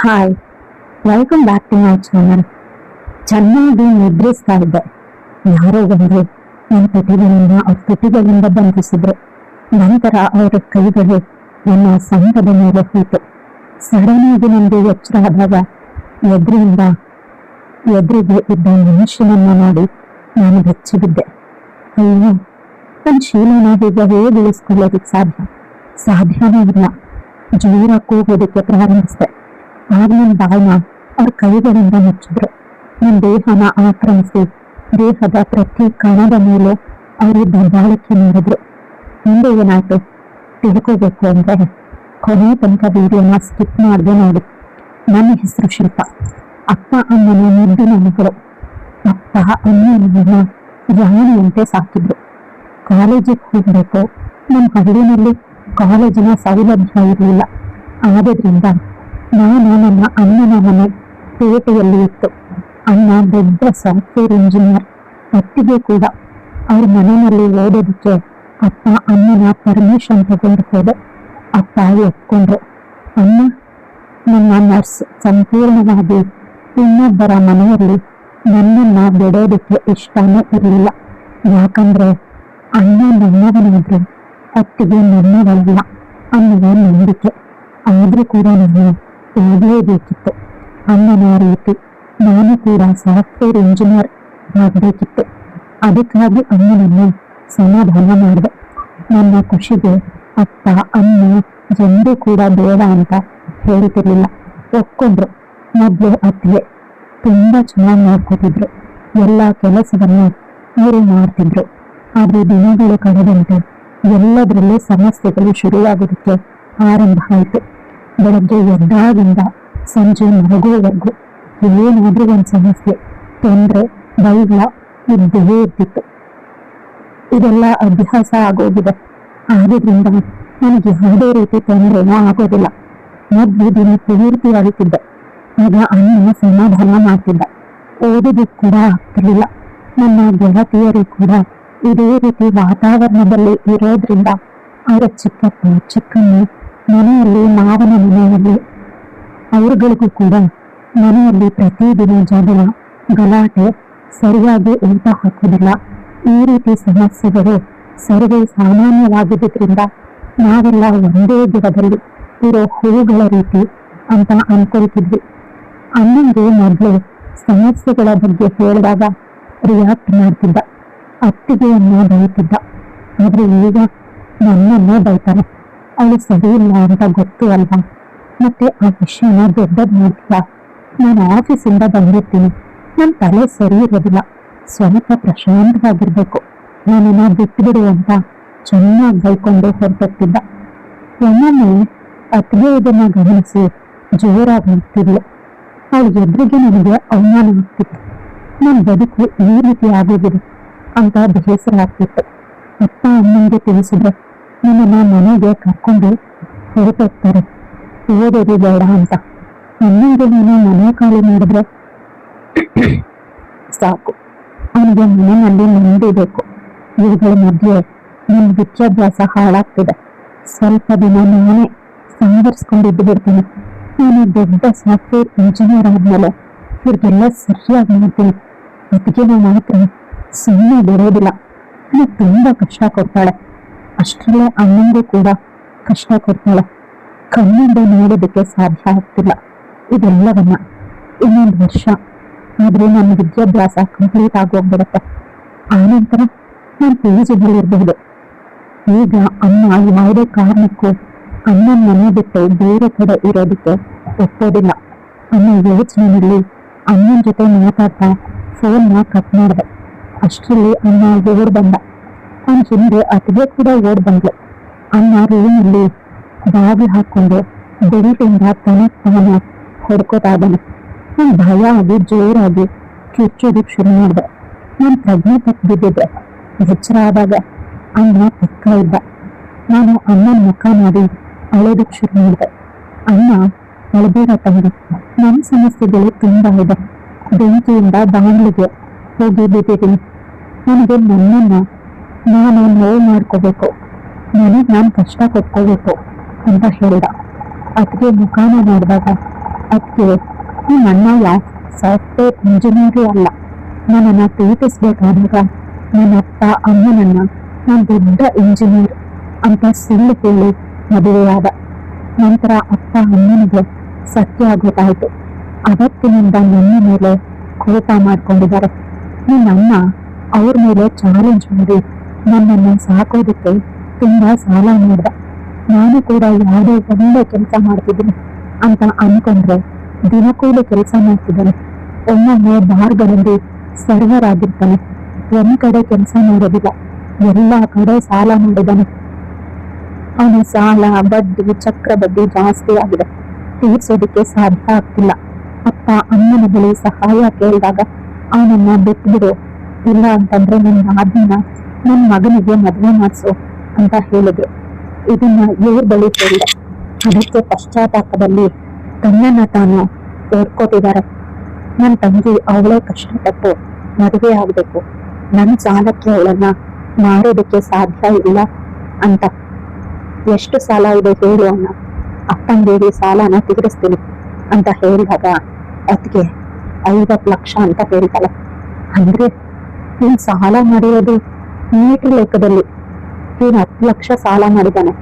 Hi, welcome back to my channel. ಚೆನ್ನಾಗಿ ನಿದ್ರಿಸ್ತಾ ಇದ್ದೆ. ಯಾರೋ ಬಂದು ನನ್ನ ತುಟಿಗಳಿಂದ ಬಂಧಿಸಿದ್ರು. ನಂತರ ಅವರ ಕೈಗಳು ನನ್ನ ಸೊಂಟದ ಮೇಲೆ ಹೋಯಿತು. ಸಡನ್ ಆಗಿ ನನಗೆ ಎಚ್ಚರ ಆದಾಗ ಎದುರಿಗೆ ಇದ್ದ ಮನುಷ್ಯನನ್ನ ನೋಡಿ ನಾನು ಬೆಚ್ಚಿಬಿದ್ದೆ. ಅಯ್ಯೋ, ನನ್ನ ಶೀಲನ ಹೀಗೆ ಹೇಗೆ ಉಳಿಸ್ಕೊಳ್ಳೋದಕ್ಕೆ ಸಾಧ್ಯನೇ ಇಲ್ಲ. ಜೋರ ಕೂಗೋದಕ್ಕೆ ಪ್ರಾರಂಭಿಸಿದೆ. ಆಗ ನನ್ನ ಬಾಯಿನ ಅವ್ರ ಕೈಗಳಿಂದ ಮುಚ್ಚಿದ್ರು. ನನ್ನ ದೇಹನ ಆಕ್ರಮಿಸಿ ದೇಹದ ಪ್ರತಿ ಕಣದ ಮೇಲೆ ಅವರು ದಬ್ಬಾಳಿಕೆ ಮಾಡಿದ್ರು. ಮುಂದೆ ಏನಾಯ್ತು ತಿಳ್ಕೋಬೇಕು ಅಂದ್ರೆ ಕೊನೆ ತನಕ ವಿಡಿಯೋನ ಸ್ಕಿಪ್ ಮಾಡಿದೆ ನೋಡಿ. ನನ್ನ ಹೆಸರು ಶಿಲ್ಪ. ಅಪ್ಪ ಅಮ್ಮನ ಮುದ್ದಿನ ಮಗಳು. ಅಪ್ಪ ಅಮ್ಮ ನನ್ನನ್ನ ರಾಣಿಯಂತೆ ಸಾಕಿದ್ರು. ಕಾಲೇಜಿಗೆ ಹೋಗ್ಬೇಕು. ನಮ್ಮ ಹಳ್ಳಿನಲ್ಲಿ ಕಾಲೇಜಿನ ಸೌಲಭ್ಯ ಇರಲಿಲ್ಲ. ಆದ್ರಿಂದ ನಾನು ನನ್ನ ಅಣ್ಣನ ಮನೆ ಪೇಟೆಯಲ್ಲಿ ಇತ್ತು. ಅಣ್ಣ ದೊಡ್ಡ ಸಾಫ್ಟ್ವೇರ್ ಇಂಜಿನಿಯರ್. ಅತ್ತಿಗೆ ಕೂಡ ಅವ್ರ ಮನೆಯಲ್ಲಿ ಓದೋದಕ್ಕೆ ಅಪ್ಪ ಅಮ್ಮನ ಪರ್ಮಿಷನ್ ತಗೊಂಡು ಹೋದೆ. ಅಪ್ಪ ಒಪ್ಕೊಂಡ್ರು. ಅಮ್ಮ ನನ್ನ ನರ್ಸ್. ಸಂಪೂರ್ಣವಾಗಿ ಇನ್ನೊಬ್ಬರ ಮನೆಯಲ್ಲಿ ನನ್ನನ್ನ ಬಿಡೋದಕ್ಕೆ ಇಷ್ಟನೇ ಇರಲಿಲ್ಲ. ಯಾಕಂದ್ರೆ ಅಣ್ಣ ನನ್ನವನಾದ್ರು ಅತ್ತಿಗೆ ನನ್ನವಲ್ಲ ಅನ್ನುವ ನಂಬಿಕೆ. ಆದ್ರೂ ಕೂಡ ನಾನು ಓದಲೇಬೇಕಿತ್ತು. ಅಣ್ಣನ ರೀತಿ ನಾನು ಕೂಡ ಸಾಫ್ಟ್ವೇರ್ ಇಂಜಿನಿಯರ್ ಆಗಬೇಕಿತ್ತು. ಅದಕ್ಕಾಗಿ ಅಮ್ಮನನ್ನು ಸಮಾಧಾನ ಮಾಡಿದೆ. ನನ್ನ ಖುಷಿಗೆ ಅಪ್ಪ ಅಮ್ಮ ಎಂದೂ ಕೂಡ ಬೇಡ ಅಂತ ಹೇಳ್ತಿರ್ಲಿಲ್ಲ. ಒಪ್ಕೊಂಡ್ರು. ಮೊದಲು ಅತ್ತಿಗೆ ತುಂಬಾ ಚೆನ್ನಾಗಿ ನೋಡ್ಕೋತಿದ್ರು. ಎಲ್ಲ ಕೆಲಸವನ್ನು ಅವರು ಮಾಡ್ತಿದ್ರು. ಆದ್ರೆ ದಿನಗಳು ಕಳೆದಂತೆ ಎಲ್ಲದರಲ್ಲೂ ಸಮಸ್ಯೆಗಳು ಶುರುವಾಗೋದಕ್ಕೆ ಆರಂಭ ಆಯಿತು. ಬೆಳಗ್ಗೆ ಎದ್ದಾಗಿಂದ ಸಂಜೆ ಮಲಗೋವರೆಗೂ ಏನಾದ್ರೂ ಒಂದು ಸಮಸ್ಯೆ, ತೊಂದರೆ, ಬೈಗಳ ಇದ್ದೇ ಇರ್ತಿತ್ತು. ಇದೆಲ್ಲ ಅಭ್ಯಾಸ ಆಗೋಗಿದೆ. ಆದ್ರಿಂದ ನನಗೆ ಯಾವುದೇ ರೀತಿ ತೊಂದರೆನೂ ಆಗೋದಿಲ್ಲ. ಮೊದಲು ದಿನ ಪೂರ್ತಿ ಅಳುತ್ತಿದ್ದೆ. ಆಗ ಅಣ್ಣ ಸಮಾಧಾನ ಮಾಡ್ತಿದ್ದ. ಓದೋದಕ್ಕೆ ಕೂಡ ಆಗ್ತಿರ್ಲಿಲ್ಲ. ನನ್ನ ಗೆಳತಿಯರು ಕೂಡ ಇದೇ ರೀತಿ ವಾತಾವರಣದಲ್ಲಿ ಇರೋದ್ರಿಂದ ಅವರ ಚಿಕ್ಕಪ್ಪ ಚಿಕ್ಕಮ್ಮ ಮನೆಯಲ್ಲಿ ಮಾವನ ಮನೆಯಲ್ಲಿ ಅವರುಗಳಿಗೂ ಕೂಡ ಮನೆಯಲ್ಲಿ ಪ್ರತಿದಿನ ಜಗಳ ಗಲಾಟೆ, ಸರಿಯಾಗಿ ಊಟ ಹಾಕೋದಿಲ್ಲ. ಈ ರೀತಿ ಸಮಸ್ಯೆಗಳು ಸರ್ವೇ ಸಾಮಾನ್ಯವಾಗಿದ್ದರಿಂದ ನಾವೆಲ್ಲ ಒಂದೇ ಗಿಡದಲ್ಲಿ ಇರೋ ಹೂಗಳ ರೀತಿ ಅಂತ ಅನ್ಕೊಳ್ತಿದ್ವಿ. ಅಣ್ಣಂಗೆ ಮೊದಲು ಸಮಸ್ಯೆಗಳ ಬಗ್ಗೆ ಹೇಳಿದಾಗ ರಿಯಾಕ್ಟ್ ಮಾಡ್ತಿದ್ದ. ಅತ್ತಿಗೆಯನ್ನ ಬೈತಿದ್ದ. ಆದ್ರೆ ಈಗ ನನ್ನನ್ನೇ ಬೈತಾನೆ. ಅವಳು ಸರಿ ಇಲ್ಲ ಅಂತ ಗೊತ್ತು ಅಲ್ವಾ, ಮತ್ತೆ ಆ ವಿಷಯನ ದೊಡ್ಡದ್ ಮಾಡ್ತೀಯ. ನಾನು ಆಫೀಸಿಂದ ಬಂದಿರ್ತೀನಿ. ನನ್ನ ತಲೆ ಸರಿ ಇರೋದಿಲ್ಲ. ಸ್ವಲ್ಪ ಪ್ರಶಾಂತವಾಗಿರ್ಬೇಕು. ನನ್ನನ್ನ ಬಿಟ್ಟುಬಿಡು ಅಂತ ಚೆನ್ನಾಗಿ ಬೈಕೊಂಡು ಹೊರಟೋಗ್ತಿದ್ದ. ಒಮ್ಮೊಮ್ಮೆ ಅತ್ತಿಗೆ ಇದನ್ನ ಗಮನಿಸಿ ಜೋರಾಗಿ ಹೋಗ್ತಿದ್ಲು. ಅವಳ ಎದುರಿಗೆ ನನಗೆ ಅವಮಾನ ಆಗ್ತಿತ್ತು. ನನ್ನ ಬದುಕು ಈ ರೀತಿ ಆಗೋಗಿದೆ ಅಂತ ಬೇಸರ ಆಗ್ತಿತ್ತು. ಅಪ್ಪ ಅಮ್ಮನಿಗೆ ತಿಳಿಸಿದ್ರೆ ನನ್ನನ್ನ ಮನೆಗೆ ಕರ್ಕೊಂಡು ಹೊರಟೋಗ್ತಾರೆ, ಓದೋದು ಬೇಡ ಅಂತ. ಅಮ್ಮನಿಗೆ ನಾನು ಮನೆ ಖಾಲಿ ಮಾಡಿದ್ರೆ ಸಾಕು, ಅವನಿಗೆ ಮನೆಯಲ್ಲಿ ನೆಮ್ಮದಿ ಬೇಕು. ಇವುಗಳ ಮಧ್ಯೆ ನನ್ನ ವಿದ್ಯಾಭ್ಯಾಸ ಹಾಳಾಗ್ತಿದೆ. ಸ್ವಲ್ಪ ದಿನ ನಾನೇ ಸಂವರಿಸ್ಕೊಂಡಿದ್ದು ಬಿಡ್ತೀನಿ. ನಾನು ದೊಡ್ಡ ಸಾಫ್ಟ್ವೇರ್ ಇಂಜಿನಿಯರ್ ಆದ್ಮೇಲೆ ಇವ್ರಿಗೆಲ್ಲ ಸರಿಯಾಗಿ ಮಾಡ್ತೀನಿ. ಅದಕ್ಕೆ ಮಾತ್ರ ಸುಮ್ಮನೆ ಬಿಡೋದಿಲ್ಲ. ನನಗೆ ತುಂಬಾ ಕಷ್ಟ ಕೊಡ್ತಾಳೆ. ಅಷ್ಟರಲ್ಲೇ ಅಣ್ಣಂಗೂ ಕೂಡ ಕಷ್ಟ ಕೊಡ್ತಾಳೆ. ಕಣ್ಣಿಂದ ನೋಡೋದಕ್ಕೆ ಸಾಧ್ಯ ಆಗ್ತಿಲ್ಲ ಇದೆಲ್ಲವನ್ನ. ಇನ್ನೊಂದು ವರ್ಷ ಆದ್ರೆ ನನ್ನ ವಿದ್ಯಾಭ್ಯಾಸ ಕಂಪ್ಲೀಟ್ ಆಗೋಗ್ಬಿಡುತ್ತೆ. ಆನಂತರ ನಾನು PG ಇರಬಹುದು. ಈಗ ಅಮ್ಮ ಯಾವುದೇ ಕಾರಣಕ್ಕೂ ಅಣ್ಣನ ಮನೆ ಬಿಟ್ಟು ಬೇರೆ ಕಡೆ ಇರೋದಕ್ಕೆ ಒಪ್ಪೋದಿಲ್ಲ ಅನ್ನೋ ಯೋಚನೆಯಲ್ಲಿ ಅಣ್ಣನ ಜೊತೆ ಮಾತಾಡ್ತಾ ಫೋನ್ನ ಕಟ್ ಮಾಡಿದೆ. ಅಷ್ಟರಲ್ಲಿ ಅಣ್ಣ ಓಡ್ ಬಂದ. ಅವನ ಹಿಂದೆ ಅತ್ತಿಗೆ ಕೂಡ ಓಡ್ ಬಂದ್ಲು. ಅಣ್ಣ ರೂಮಲ್ಲಿ ಬಾಗಿಲು ಹಾಕೊಂಡು ಬೆಳಕಿಂದ ತಾನ ಹೊಡ್ಕೋತಾ ಇದ್ದಾನೆ. ನಾನು ಭಯ ಆಗಿ ಜೋರಾಗಿ ಕಿರ್ಚೋದಕ್ಕೆ ಶುರು ಮಾಡಿದೆ. ನಾನು ಪ್ರಜ್ಞೆ ತಪ್ಪಿ ಬಿದ್ದಿದ್ದೆ. ಎಚ್ಚರ ಆದಾಗ ಅಣ್ಣ ಪಕ್ಕ ಇದ್ದ. ನಾನು ಅಣ್ಣನ ಮುಖ ಮಾಡಿ ಅಳೋದಕ್ಕೆ ಶುರು ಮಾಡಿದೆ. ಅಣ್ಣ ಅಳಬೇಡ ತಂದೆ, ನನ್ನ ಸಮಸ್ಯೆಗಳು ತುಂಬಾ ಇದೆ. ಬೆಂಕಿಯಿಂದ ಬಾಂಗ್ಲಿಗೆ ಹೋಗಿ ಬಿದ್ದಿದ್ದೀನಿ. ನನಗೆ ನನ್ನನ್ನು ನಾನು ನೋವು ಮಾಡ್ಕೋಬೇಕು, ನನಗೆ ನಾನು ಕಷ್ಟ ಕೊಟ್ಕೋಬೇಕು ಅಂತ ಹೇಳಿದ. ಅದಕ್ಕೆ ಮುಖಾನ ನೋಡಿದಾಗ ಅದಕ್ಕೆ ನಿಮ್ಮ ಅಣ್ಣ ಸಾಫ್ಟ್ವೇರ್ ಇಂಜಿನಿಯರು ಅಲ್ಲ. ನನ್ನನ್ನು ಪ್ರೀತಿಸ್ಬೇಕಾದಾಗ ನನ್ನ ಅಪ್ಪ ಅಮ್ಮನನ್ನ ನಾನು ದೊಡ್ಡ ಇಂಜಿನಿಯರ್ ಅಂತ ಸುಳ್ಳು ಹೇಳಿ ಮದುವೆಯಾದ. ನಂತರ ಅಪ್ಪ ಅಮ್ಮನಿಗೆ ಸತ್ಯ ಗೊತ್ತಾಯ್ತು. ಅವತ್ತಿನಿಂದ ನನ್ನ ಮೇಲೆ ಕೋಪ ಮಾಡ್ಕೊಂಡಿದ್ದಾರೆ. ನನ್ನ ಅಣ್ಣ ಅವ್ರ ಮೇಲೆ ಚಾಲೆಂಜ್ ಮಾಡಿ ನನ್ನನ್ನು ಸಾಕೋದಕ್ಕೆ ತುಂಬಾ ಸಾಲ ಮಾಡಿದ. ನಾನು ಕೂಡ ಯಾವುದೋ ಒಳ್ಳೆ ಕೆಲಸ ಮಾಡ್ತಿದ್ದೀನಿ ಅಂತ ಅನ್ಕೊಂಡ್ರೆ ದಿನಕೂಲಿ ಕೆಲಸ ಮಾಡ್ತಿದ್ದಾನೆ. ಒಮ್ಮೊಮ್ಮೆ ಬಾರ್ಗಳಲ್ಲಿ ಸರ್ವರ್ ಆಗಿರ್ತಾನೆ. ಒಂದ್ ಕಡೆ ಕೆಲಸ ಮಾಡೋದಿಲ್ಲ, ಎಲ್ಲ ಕಡೆ ಸಾಲ ಮಾಡಿದ್ದಾನೆ. ಅವನ ಸಾಲ ಬಡ್ಡಿ ಚಕ್ರ ಬಡ್ಡಿ ಜಾಸ್ತಿ ಆಗಿದೆ, ತೀರ್ಸೋದಕ್ಕೆ ಸಾಧ್ಯ ಆಗ್ತಿಲ್ಲ. ಅಪ್ಪ ಅಮ್ಮನ ಬಳಿ ಸಹಾಯ ಕೇಳಿದಾಗ ಅವನನ್ನ ಬಿಟ್ಬಿಡು, ಇಲ್ಲ ಅಂತಂದ್ರೆ ನನ್ನ ಆದ್ಮನ ನನ್ನ ಮಗನಿಗೆ ಮದುವೆ ಮಾಡಿಸು ಅಂತ ಹೇಳಿದ್ರು. ಇದನ್ನ ಇವ್ರ ಬಳಿ ಹೇಳಿದೆ. ಅದಕ್ಕೆ ಪಶ್ಚಾತ್ತಾಪದಲ್ಲಿ ತನ್ನನ್ನ ತಾನು ಓಡ್ಕೋತಿದ್ದಾರೆ. ನನ್ನ ತಂಗಿ ಅವಳೇ ಕಷ್ಟಪಟ್ಟು ಮದುವೆ ಆಗ್ಬೇಕು, ನನ್ನ ಸಾಲಕ್ಕೆ ಅವಳನ್ನ ಮಾರೋದಕ್ಕೆ ಸಾಧ್ಯ ಇಲ್ಲ ಅಂತ. ಎಷ್ಟು ಸಾಲ ಇದೆ ಹೇಳು ಅಣ್ಣ, ಅಪ್ಪಂದೇವಿ ಸಾಲನ ತೀರಿಸ್ತೀನಿ ಅಂತ ಹೇಳಿದಾಗ ಅದಕ್ಕೆ 50 ಲಕ್ಷ ಅಂತ ಹೇಳ್ತಾಳೆ. ಅಂದ್ರೆ ನೀನ್ ಸಾಲ ಮಾಡಿರೋದು ಮೀಟರ್ ಲೆಕ್ಕದಲ್ಲಿ. ನೀನ್ 10 ಲಕ್ಷ ಸಾಲ ಮಾಡಿದ್ದಾನೆ,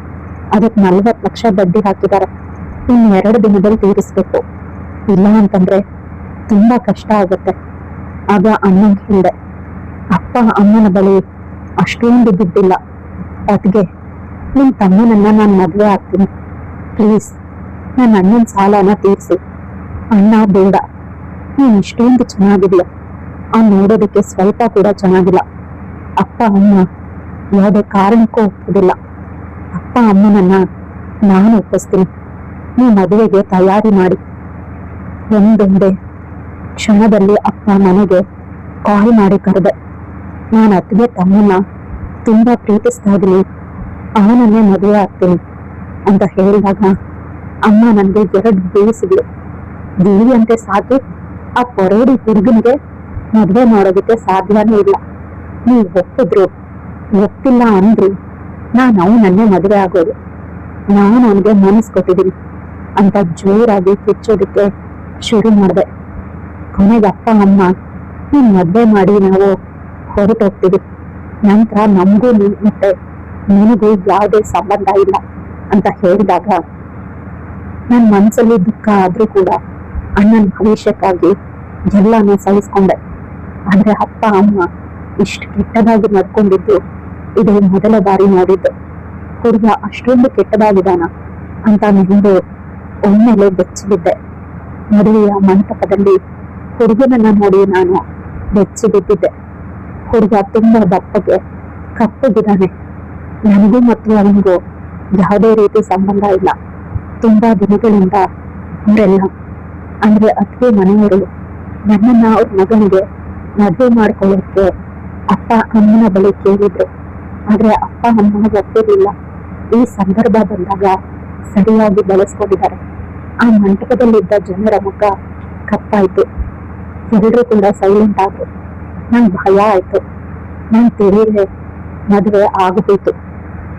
ಅದಕ್ಕೆ 40 ಲಕ್ಷ ಬಡ್ಡಿ ಹಾಕಿದ್ದಾರೆ. ಇನ್ನು 2 ದಿನದಲ್ಲಿ ತೀರಿಸ್ಬೇಕು, ಇಲ್ಲ ಅಂತಂದ್ರೆ ತುಂಬಾ ಕಷ್ಟ ಆಗುತ್ತೆ. ಆಗ ಅಣ್ಣಂಗೆ ಹೇಳಿದೆ, ಅಪ್ಪ ಅಮ್ಮನ ಬಳಿ ಅಷ್ಟೊಂದು ದುಡ್ಡಿಲ್ಲ, ಅದಕ್ಕೆ ನಿಮ್ ತಮ್ಮನನ್ನ ನಾನು ಮದುವೆ ಆಗ್ತೀನಿ, ಪ್ಲೀಸ್ ನನ್ನ ಅಣ್ಣನ ಸಾಲನ ತೀರಿಸಿ. ಅಣ್ಣ ಬೇಡ, ನೀನ್ ಇಷ್ಟೊಂದು ಚೆನ್ನಾಗಿದ್ಯಾ, ಅವ್ನು ನೋಡೋದಕ್ಕೆ ಸ್ವಲ್ಪ ಕೂಡ ಚೆನ್ನಾಗಿಲ್ಲ. ಅಪ್ಪ ಅಮ್ಮ ಯಾವುದೇ ಕಾರಣಕ್ಕೂ ಒಪ್ಪೋದಿಲ್ಲ. ಅಪ್ಪ ಅಮ್ಮನನ್ನ ನಾನು ಒಪ್ಪಿಸ್ತೀನಿ, ನೀವು ಮದುವೆಗೆ ತಯಾರಿ ಮಾಡಿ. ಒಂದೊಂದೇ ಕ್ಷಣದಲ್ಲಿ ಅಪ್ಪ ನನಗೆ ಕಾಲ್ ಮಾಡಿ ಕರೆದೆ. ನಾನು ಅತ್ತಿಗೆ ತಮ್ಮನ್ನ ತುಂಬಾ ಪ್ರೀತಿಸ್ತಾ ಇದ್ದೀನಿ, ಅವನನ್ನೇ ಮದುವೆ ಆಗ್ತೀನಿ ಅಂತ ಹೇಳಿದಾಗ ಅಮ್ಮ ನನಗೆ 2 ಬೇಯಿಸಿದ್ಲು. ದೇವಿ ಅಂತೆ ಸಾಕಿ ಆ ಪೊರೋಡಿ ಹುಡುಗನಿಗೆ ಮದುವೆ ಮಾಡೋದಕ್ಕೆ ಸಾಧ್ಯನೇ ಇಲ್ಲ. ನೀವು ಒಪ್ಪಿದ್ರು ಒಪ್ಪಿಲ್ಲ ಅಂದ್ರು ನಾನು ಅವನನ್ನೇ ಮದುವೆ ಆಗೋದು, ನಾನು ಅವನಿಗೆ ಮನಸ್ಸು ಕೊಟ್ಟಿದ್ದೀನಿ ಅಂತ ಜೋರಾಗಿ ಕಿಚ್ಚೋದಕ್ಕೆ ಶುರು ಮಾಡಿದೆ. ಕೊನೆಗೆ ಅಪ್ಪ ಅಮ್ಮ ನೀನ್ ಮದುವೆ ಮಾಡಿ ನಾವು ಹೊರಟೋಗ್ತೀವಿ, ನಂತರ ನಮಗೂ ಮತ್ತೆ ನಿನಗೂ ಯಾವುದೇ ಸಂಬಂಧ ಇಲ್ಲ ಅಂತ ಹೇಳಿದಾಗ ನನ್ನ ಮನಸ್ಸಲ್ಲಿ ದುಃಖ ಆದ್ರೂ ಕೂಡ ಅಣ್ಣನ ಭವಿಷ್ಯಕ್ಕಾಗಿ ಎಲ್ಲಾನು ಸಹಿಸ್ಕೊಂಡೆ. ಆದ್ರೆ ಅಪ್ಪ ಅಮ್ಮ ಇಷ್ಟು ಕೆಟ್ಟದಾಗಿ ನಡ್ಕೊಂಡಿದ್ದು ಇದು ಮೊದಲ ಬಾರಿ ನೋಡಿದ್ದು. ಹುಡುಗ ಅಷ್ಟೊಂದು ಕೆಟ್ಟದಾಗಿದ್ದಾನ ಅಂತ ನಾನು ಒಮ್ಮೆಲೆ ಬೆಚ್ಚಿ ಮದುವೆಯ ಮಂಟಪದಲ್ಲಿ ಹುಡುಗನನ್ನ ನೋಡಿ ನಾನು ಬೆಚ್ಚಿ ಬಿದ್ದಿದ್ದೆ. ಹುಡುಗ ತುಂಬಾ ದಪ್ಪಗೆ ಕಪ್ಪಗಿದ್ದಾನೆ. ನನಗೂ ಮತ್ತು ಅವನಿಗೂ ಯಾವುದೇ ರೀತಿ ಸಂಬಂಧ ಇಲ್ಲ. ತುಂಬಾ ದಿನಗಳಿಂದ ಅವರೆಲ್ಲ ಅಂದ್ರೆ ಅತ್ತಿಗೆ ಮನೆಯವರು ನನ್ನನ್ನ ಅವ್ರ ಮಗನಿಗೆ ಮದುವೆ ಮಾಡ್ಕೊಳ್ಳೋಕೆ ಅಪ್ಪ ಅಮ್ಮನ ಬಳಿ ಕೇಳಿದ್ರು. ಆದ್ರೆ ಅಪ್ಪ ಅಮ್ಮ ಒಪ್ಪಿರಲಿಲ್ಲ. ಈ ಸಂದರ್ಭ ಬಂದಾಗ ಸರಿಯಾಗಿ ಬಳಸ್ಕೊಂಡಿದ್ದಾರೆ. ಆ ಮಂಟಪದಲ್ಲಿದ್ದ ಜನರ ಮುಖ ಕಪ್ಪಾಯ್ತು. ಎಲ್ಲರೂ ಕೂಡ ಸೈಲೆಂಟ್ ಆದ್ರು. ನಂಗೆ ಭಯ ಆಯ್ತು. ನಾನು ತಿಳಿಯಲೇ ಮದುವೆ ಆಗೋಯ್ತು.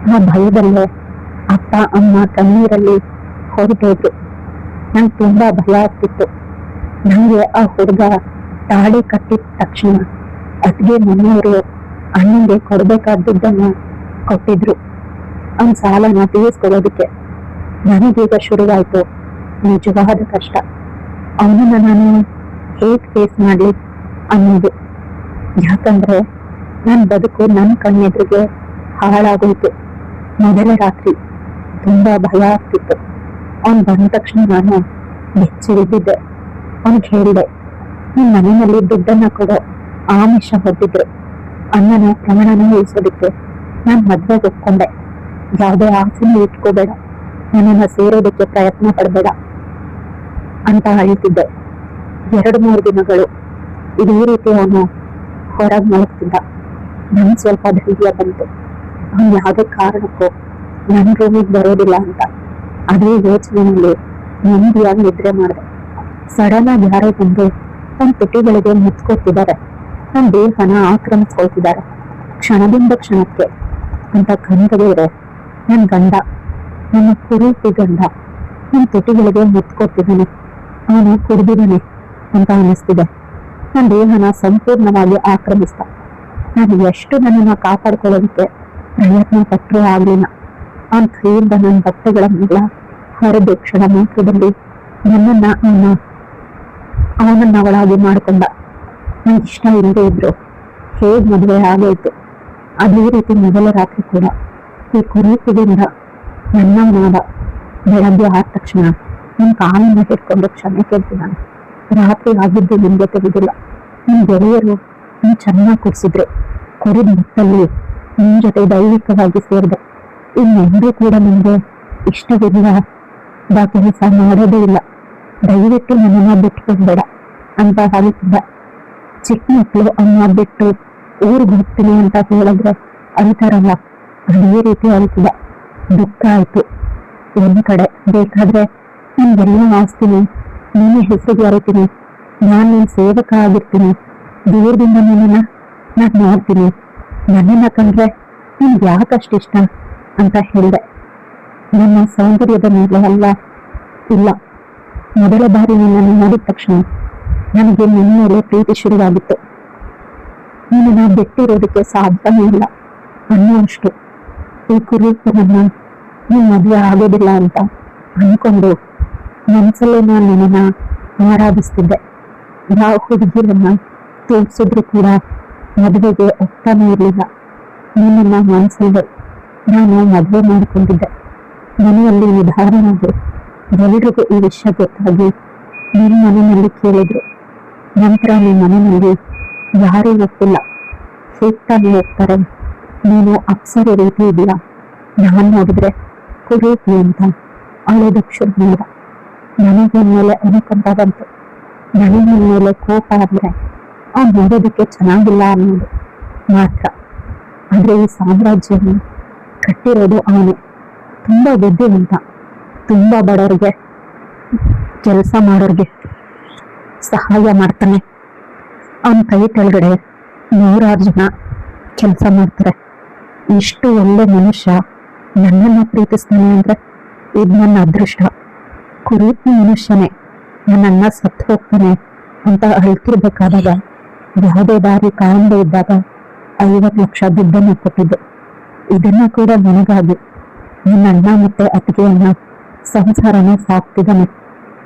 ಆ ಭಯದಲ್ಲೇ ಅಪ್ಪ ಅಮ್ಮ ಕಣ್ಣೀರಲ್ಲಿ ಹೊರಟೋದ್ರು. ನಂಗೆ ತುಂಬಾ ಭಯ ಆಗ್ತಿತ್ತು. ನಂಗೆ ಆ ಹುಡುಗ ತಾಳಿ ಕಟ್ಟಿದ ತಕ್ಷಣ ಅತ್ತಿಗೆ ಮನೆಯವರು ಅಣ್ಣಂಗೆ ಕೊಡ್ಬೇಕಾದ್ದನ್ನ ಕೊಟ್ಟಿದ್ರು. ಅವ್ನ ಸಾಲನ ತೀರಿಸ್ಕೊಳ್ಳೋದಕ್ಕೆ. ನನಗೀಗ ಶುರುವಾಯ್ತು ನಿಜವಾದ ಕಷ್ಟ. ಅವನನ್ನ ನಾನು ಹೇಗ್ ಫೇಸ್ ಮಾಡ್ಲಿ ಅನ್ನೋದು. ಯಾಕಂದ್ರೆ ನನ್ನ ಬದುಕು ನನ್ನ ಕಣ್ಣೆದುರಿಗೆ ಹಾಳಾಗೋಯ್ತು. ಮೊದಲ ರಾತ್ರಿ ತುಂಬಾ ಭಯ ಆಗ್ತಿತ್ತು. ಅವನ್ ಬಂದ ತಕ್ಷಣ ನಾನು ಬೆಚ್ಚಿ ಬಿದ್ದಿದ್ದೆ. ಅವನಿಗೆ ಹೇಳಿದೆ, ನಿನ್ ಮನೆಯಲ್ಲಿ ದುಡ್ಡನ್ನ ಕೊಡೋ ಆಮಿಷ ಹೊಟ್ಟಿದ್ರು. ಅಣ್ಣನ ಪ್ರಮಾಣನ ಉಳಿಸೋದಕ್ಕೆ ನಾನು ಮದ್ವೆಗೆ ಒಪ್ಕೊಂಡೆ. ಯಾವುದೇ ಆಸೆನೂ ಇಟ್ಕೋಬೇಡ, ನನ್ನನ್ನ ಸೇರೋದಕ್ಕೆ ಪ್ರಯತ್ನ ಪಡಬೇಡ ಅಂತ ಹೇಳ್ತಿದ್ದೆ. 2-3 ದಿನಗಳು ಇದೇ ರೀತಿ ಅವನು ಹೊರಗೆ ಮಲಗ್ತಿದ್ದ. ನನ್ಗೆ ಸ್ವಲ್ಪ ಧೈರ್ಯ ಬಂತು. ಅವನು ಯಾವುದೇ ಕಾರಣಕ್ಕೂ ನನ್ನ ರೂಮಿಗೆ ಬರೋದಿಲ್ಲ ಅಂತ. ಅದೇ ಯೋಚನೆಯಲ್ಲಿ ನೆಮ್ಮದಿಯಾಗಿ ನಿದ್ರೆ ಮಾಡಿದೆ. ಸಡನ್ ಆಗಿ ಯಾರೋ ಬಂದು ನನ್ನ ತುಟಿಗಳಿಗೆ ಮುಚ್ಕೊತಿದ್ದಾರೆ, ನನ್ನ ದೇಹನ ಆಕ್ರಮಿಸ್ಕೊಳ್ತಿದ್ದಾರೆ. ಕ್ಷಣದಿಂದ ಕ್ಷಣಕ್ಕೆ ಅಂತ ಕಂಡದೇ ನನ್ನ ಗಂಡ, ನನ್ನ ಕುರುಪಿ ಗಂಡ ನನ್ನ ತುಟಿಗಳಿಗೆ ಮುತ್ಕೊತಿದ್ದಾನೆ. ಅವನು ಕುಡಿದಿದ್ದಾನೆ ಅಂತ ಅನಿಸ್ತಿದೆ. ನನ್ನ ದೇಹನ ಸಂಪೂರ್ಣವಾಗಿ ಆಕ್ರಮಿಸ್ತ. ನಾನು ಎಷ್ಟು ನನ್ನನ್ನು ಕಾಪಾಡ್ಕೊಳ್ಳೋದಕ್ಕೆ ಪ್ರಯತ್ನ ಪಟ್ಟರೂ ಆಗ್ಲಿಲ್ಲ. ಅವನ ಕೈಯಿಂದ ನನ್ನ ಬಟ್ಟೆಗಳನ್ನೆಲ್ಲ ಹರಿದು ಕ್ಷಣ ಮಾತ್ರದಲ್ಲಿ ಅವನನ್ನ ಒಳಗೆ ಮಾಡಿಕೊಂಡ. ನಂಗೆ ಇಷ್ಟ ಇಲ್ಲದೆ ಇದ್ರು ಹೇಗ್ ಮದುವೆ ಆಗೋಯ್ತು. ಅದೇ ರೀತಿ ಮೊದಲ ರಾತ್ರಿ ಕೂಡ ಈ ಕುರಿತದಿಂದ ನನ್ನವನಾದ. ಬೆಳಗ್ಗೆ ಆದ ತಕ್ಷಣ ನನ್ನ ಕಾಲನ್ನ ಹಿಡ್ಕೊಂಡು ಕ್ಷಮೆ ಕೇಳ್ತಿದ್ದಾನೆ. ರಾತ್ರಿ ಆಗಿದ್ದು ನಿಮ್ಗೆ ತಿಳಿದಿಲ್ಲ. ನಿಮ್ ಗೆಳೆಯರು ಚೆನ್ನಾಗಿ ಕುಡಿಸಿದ್ರು. ಕುರಿದ ಮತ್ತಲ್ಲಿ ನಿಮ್ ಜೊತೆ ದೈವಿಕವಾಗಿ ಸೇರಿದೆ. ಇನ್ನೆಂದೂ ಕೂಡ ನಿಮ್ಗೆ ಇಷ್ಟವಿಲ್ಲದ ಕೆಲಸ ಮಾಡೋದೇ ಇಲ್ಲ. ದಯವಿಟ್ಟು ನನ್ನನ್ನ ಬಿಟ್ಕೊಳ್ಬೇಡ ಅಂತ ಹೇಳ್ತಿದ್ದ. ಚಿಕ್ಕ ಮಕ್ಕಳು ಅಮ್ಮ ಬಿಟ್ಟು ಊರಿಗೆ ಹೋಗ್ತೀನಿ ಅಂತ ಹೇಳಿದ್ರೆ ಅಳ್ತಾರಲ್ಲ, ಅದೇ ರೀತಿ ಅಳ್ತಿದ್ದ. ದುಃಖ ಆಯ್ತು. ಒಂದ್ ಕಡೆ ಬೇಕಾದ್ರೆ ನಿಮ್ಗೆಲ್ಲ ಆಸ್ತೀನಿ, ನೀನೇ ಹೆಸರಿಗೆ ಅರಿತೀನಿ, ನಾನು ನಿನ್ ಸೇವಕ ಆಗಿರ್ತೀನಿ, ದೂರದಿಂದ ನಿನ್ನನ್ನ ನಾನು ನೋಡ್ತೀನಿ, ನನ್ನನ್ನ ಕಂಡ್ರೆ ನಿಮ್ಗೆ ಯಾಕಷ್ಟಿಷ್ಟ ಅಂತ ಹೇಳಿದೆ. ನನ್ನ ಸೌಂದರ್ಯದ ಮೇಲೆ ಅಲ್ಲ, ಇಲ್ಲ, ಮೊದಲ ಬಾರಿ ನಿನ್ನನ್ನು ನೋಡಿದ ತಕ್ಷಣ ನನಗೆ ನಿನ್ನ ಮೇಲೆ ಪ್ರೀತಿ ಶುರುವಾಗಿತ್ತು. ನಿನ್ನನ್ನು ಬಿಟ್ಟಿರೋದಕ್ಕೆ ಸಾಧ್ಯನೇ ಇಲ್ಲ ಅನ್ನುವಷ್ಟು ಈ ಕುರಿತನನ್ನ ನೀನ್ ಮದುವೆ ಆಗೋದಿಲ್ಲ ಅಂತ ಅನ್ಕೊಂಡು ಮನಸ್ಸಲ್ಲೇ ನಾನು ನಿನ್ನನ್ನ ಆರಾಧಿಸ್ತಿದ್ದೆ. ಯಾವ ಹುಡುಗಿರನ್ನ ತೋರಿಸಿದ್ರು ಕೂಡ ಮದುವೆಗೆ ಒಪ್ತಾನೆ ಇರಲಿಲ್ಲ. ನಿನ್ನನ್ನ ಮನಸ್ಸಲ್ಲೇ ನಾನು ಮದುವೆ ಮಾಡಿಕೊಂಡಿದ್ದೆ. ಮನೆಯಲ್ಲಿ ನಿಧಾನವಾಗಿ ಎಲ್ಲರಿಗೂ ಈ ವಿಷಯ ಗೊತ್ತಾಗಿ ನಿಮ್ಮ ಮನೆಯಲ್ಲಿ ಕೇಳಿದ್ರು. ನಂತರ ನಿಮ್ಮ ಮನೆಯಲ್ಲಿ ಯಾರೂ ಒಪ್ಪಿಲ್ಲ. ಹೇಗ್ತಾನೆ ಹೋಗ್ತಾರೆ, ನೀನು ಅಪ್ಸರ ರೀತಿ ಇದೆಯಾ, ನಾನು ನೋಡಿದ್ರೆ ಕುರೀತಿ ಅಂತ ಅಳೋದಕ್ಕೆ ಶುರು ಮಾಡಿದ. ನನಗೆ ಮೇಲೆ ಅನುಕಂಪ ಬಂತು. ನನಗೆ ಮೇಲೆ ಕೋಪ ಅಂದ್ರೆ ಅವ್ನು ನೋಡೋದಕ್ಕೆ ಚೆನ್ನಾಗಿಲ್ಲ ಅನ್ನೋದು ಮಾತ್ರ. ಆದ್ರೆ ಈ ಸಾಮ್ರಾಜ್ಯವನ್ನು ಕಟ್ಟಿರೋದು ಅವನು. ತುಂಬಾ ಬುದ್ಧಿವಂತ. ತುಂಬಾ ಬಡವರಿಗೆ, ಕೆಲಸ ಮಾಡೋರಿಗೆ ಸಹಾಯ ಮಾಡ್ತಾನೆ. ಅವನ ಕೈ ಕೆಳಗಡೆ 100 ಜನ ಕೆಲಸ ಮಾಡ್ತಾರೆ. ಇಷ್ಟು ಒಳ್ಳೆ ಮನುಷ್ಯ ನನ್ನನ್ನ ಪ್ರೀತಿಸ್ತಾನೆ ಅಂದ್ರೆ ಇದು ನನ್ನ ಅದೃಷ್ಟ. ಕುರೀತಿ ಮನುಷ್ಯನೇ ನನ್ನನ್ನ ಸತ್ತು ಹೋಗ್ತಾನೆ ಅಂತ ಅಳ್ತಿರ್ಬೇಕಾದಾಗ ಯಾವುದೇ ದಾರಿ ಕಾಣದೇ ಇದ್ದಾಗ 50 ಲಕ್ಷ ದುಡ್ಡನ್ನು ಕೊಟ್ಟಿದ್ದು. ಇದನ್ನ ಕೂಡ ನನಗಾಗಿ ನನ್ನ ಅಣ್ಣ ಮತ್ತೆ ಅತ್ತಿಗೆಯನ್ನ ಸಂಸಾರನ ಸಾಕ್ತಿದ್ದಾನೆ.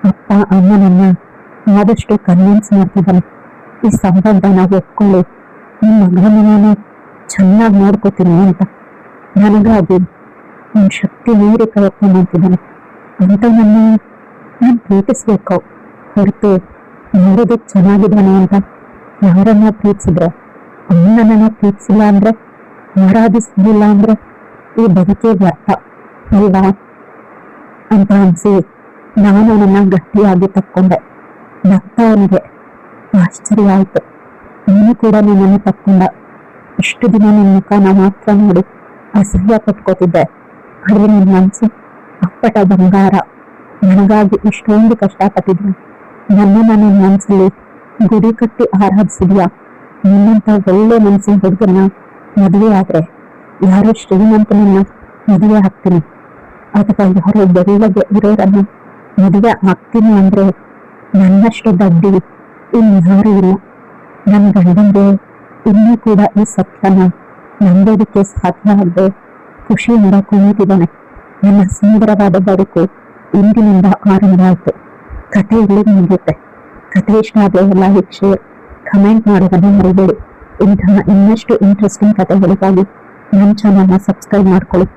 ಅಪ್ಪ ಅಮ್ಮನನ್ನ ಆದಷ್ಟು ಕನ್ವಿನ್ಸ್ ಮಾಡ್ತಿದ್ದಾನೆ. ಈ ಸಂಬಂಧನ ಒಪ್ಕೊಳ್ಳಿ, ನಿಮ್ಮ ಮಗನ ನಾನು ಚೆನ್ನಾಗಿ ನೋಡ್ಕೋತೀನಿ ಅಂತ ನನಗಾಗಿ ನನ್ನ ಶಕ್ತಿ ಮೀರಿ ಪ್ರಯತ್ನ ಮಾಡ್ತಿದ್ದಾನೆ ಅಂತ ನಾನು ಪ್ರೀತಿಸ್ಬೇಕು ಹೊರತು ನೋಡೋದಕ್ಕೆ ಚೆನ್ನಾಗಿದ್ದಾನೆ ಅಂತ ಯಾರನ್ನ ಪ್ರೀತಿಸಿದ್ರೆ, ಅಮ್ಮನನ್ನ ಪ್ರೀತಿಸಿಲ್ಲ ಅಂದ್ರೆ, ಆರಾಧಿಸಲಿಲ್ಲ ಅಂದ್ರೆ ಈ ಬದುಕೆ ವ್ಯರ್ಥ ಅಲ್ವಾ ಅಂತ ಅನ್ಸಿ ನಾನು ನನ್ನ ಗಟ್ಟಿಯಾಗಿ ತಕ್ಕೊಂಡೆ. ಅವನಿಗೆ ಆಶ್ಚರ್ಯ ಆಯ್ತು. ನೀನು ಕೂಡ ನನ್ನನ್ನು ತಕ್ಕೊಂಡ. ಇಷ್ಟು ದಿನ ನಿನ್ನ ಮುಖನ ಮಾತ್ರ ನೋಡಿ ಅಸಹ್ಯ ಪಟ್ಕೋತಿದ್ದೆ. ಆದ್ರೆ ನಿನ್ನ ಮನಸ್ಸು ಅಪ್ಪಟ ಬಂಗಾರ. ನನಗಾಗಿ ಇಷ್ಟೊಂದು ಕಷ್ಟಪಟ್ಟಿದ್ದೆ. ನನ್ನ ಮನಸ್ಸಲ್ಲಿ ಗುಡಿ ಕಟ್ಟಿ ಆರಾಧಿಸಿದ್ಯಾ. ನಿನ್ನಂತ ಒಳ್ಳೆ ಮನಸ್ಸಿನ ಹುಡುಗನ ಮದುವೆ ಆದ್ರೆ ಯಾರೋ ಶ್ರೀಮಂತನನ್ನ ಮದುವೆ ಆಗ್ತೀನಿ ಅಥವಾ ಯಾರೋ ಬೆಳ್ಳಗೆ ಇರೋರನ್ನ ಮದುವೆ ಆಗ್ತೀನಿ ಅಂದ್ರೆ ನನ್ನಷ್ಟು ದಡ್ಡಿ ಇನ್ಯಾರೂ ಇಲ್ಲ. ನನ್ನ ಗಂಡಂಗೆ ಇನ್ನೂ ಕೂಡ ಈ ಸತ್ಯನ ನಂಬೋದಕ್ಕೆ ಸಾಧ್ಯ ಆಗದೆ ಖುಷಿಯಿಂದ ಕುಣಿತಿದ್ದಾನೆ. ನನ್ನ ಸುಂದರವಾದ ಬದುಕು ಇಂದಿನಿಂದ ಆರಂಭ ಆಯಿತು. ಕಥೆ ಇಲ್ಲಿ ಮುಗಿಯುತ್ತೆ. ಕಥೆ ಇಷ್ಟ ಆದರೆ ಲೈಕ್, ಶೇರ್, ಕಮೆಂಟ್ ಮಾಡೋದನ್ನು ಮರಿಬೇಡಿ. ಇಂತಹ ಇನ್ನಷ್ಟು ಇಂಟ್ರೆಸ್ಟಿಂಗ್ ಕಥೆಗಳಿಗಾಗಿ ನನ್ನ ಚಾನಲ್ನ ಸಬ್ಸ್ಕ್ರೈಬ್ ಮಾಡ್ಕೊಳ್ಳಿ.